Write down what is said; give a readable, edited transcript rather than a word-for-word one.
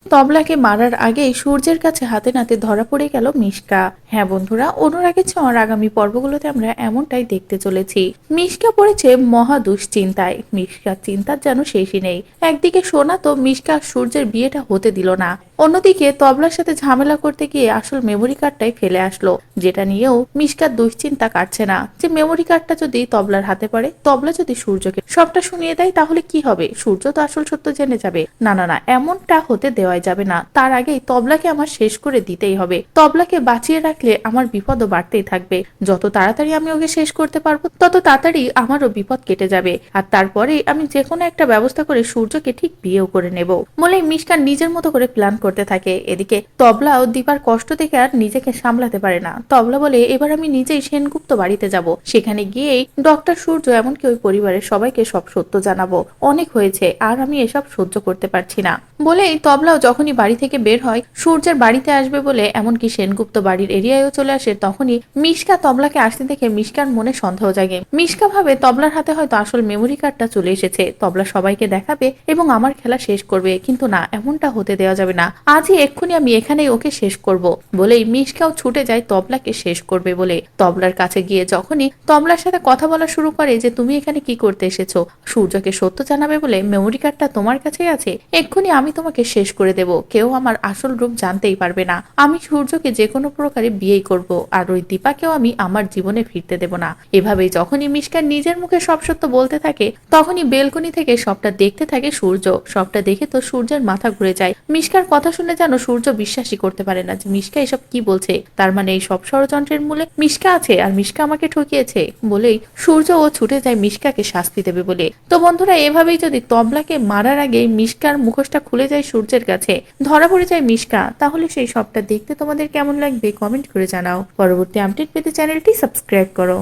তবলাকে মারার আগেই সূর্যের কাছে হাতে নাতে ধরা পড়ে গেল মিশকা। হ্যাঁ বন্ধুরা, অনুরাগের ছোঁয়ার আগামী পর্বগুলোতে আমরা এমনটাই দেখতে চলেছি। মিশকা পড়েছে মহা দুশ্চিন্তায়। মিশকার চিন্তার যেন শেষই নেই। একদিকে সোনা তো মিশকা সূর্যের বিয়েটা হতে দিল না, অন্যদিকে তবলার সাথে ঝামেলা করতে গিয়ে আসল মেমোরি কার্ডটাই ফেলে আসলো, যেটা নিয়েও মিশকার দুশ্চিন্তা কাটছে না যে মেমোরি কার্ডটা যদি তবলার হাতে পড়ে, তবলা যদি সূর্যকে সবটা শুনিয়ে দেয় তাহলে কি হবে? সূর্য তো আসল সত্য জেনে যাবে। না না না, এমনটা হতে দেওয়াই যাবে না। তার আগেই তবলাকে আমার শেষ করে দিতেই হবে। তবলাকে বাঁচিয়ে রাখলে আমার বিপদও বাড়তেই থাকবে। যত তাড়াতাড়ি আমি ওকে শেষ করতে পারবো তত তাড়াতাড়ি আমারও বিপদ কেটে যাবে। আর তারপরে আমি যে কোনো একটা ব্যবস্থা করে সূর্যকে ঠিক বিয়েও করে নেব বলে মিশকান নিজের মতো করে প্ল্যান করতে থাকে। এদিকে তবলা ও দীপার কষ্ট দেখে আর নিজেকে সামলাতে পারে না। তবলা বলে, এবার আমি নিজেই সেনগুপ্ত বাড়িতে যাব, সেখানে গিয়েই ডক্টর সূর্য এমনকি ওই পরিবারের সবাইকে সব সত্য জানাবো। অনেক হয়েছে, আর আমি এসব সহ্য করতে পারছি না বলেই তবলাও যখনই বাড়ি থেকে বের হয় সূর্যের বাড়িতে আসবে বলে, এমনকি সেনগুপ্ত বাড়ির এরিয়ায়ও চলে আসে, তখনই মিশকা তবলাকে আসতে দেখে মিশকার মনে সন্দেহ জাগে। মিশকা ভাবে তবলার হাতে হয়তো আসল মেমোরি কার্ডটা চলে এসেছে, তবলা সবাইকে দেখাবে এবং আমার খেলা শেষ করবে। কিন্তু না, এমনটা হতে দেওয়া যাবে না। আজই এক্ষুনি আমি এখানেই ওকে শেষ করব বলেই মিশকাও ছুটে যায় তবলাকে শেষ করবে বলে। তবলার কাছে গিয়ে যখনই তবলার সাথে কথা বলা শুরু করে যে তুমি এখানে কি করতে এসেছো, সূর্যকে সত্য জানাবে বলে মেমোরি কার্ডটা তোমার কাছেই আছে, এক্ষুনি আমি তোমাকে শেষ করে দেব, কেউ আমার আসল রূপ জানতেই পারবে না। আমি সূর্যকে যে কোনো প্রকারে বিয়েই করব, আর ওই দীপাকেও আমি আমার জীবনে ফিরতে দেব না। এভাবেই যখনই মিশকা নিজের মুখে সব সত্য বলতে থাকে তখনই বেলকনি থেকে সবটা দেখতে থাকে সূর্য। সবটা দেখে তো সূর্যের মাথা ঘুরে যায়। মিশকার কথা শুনে যেন সূর্য বিশ্বাসই করতে পারে না যে মিশকা এসব কি বলছে। তার মানে এই সব ষড়যন্ত্রের মূলে মিশকা আছে, আর মিশকা আমাকে ঠকিয়েছে বলেই সূর্য ও ছুটে যায় মিশকাকে শাস্তি দেবে বলে। তো বন্ধুরা, এভাবেই যদি তবলাকে মারার আগে মিশকার মুখোশটা খুলে যায় সূর্যের কাছে, ধরা পড়ে যায় মিশকা, তাহলে সেই সবটা দেখতে তোমাদের কেমন লাগবে কমেন্ট করে জানাও। পরবর্তী আপডেট পেতে চ্যানেলটি সাবস্ক্রাইব করো।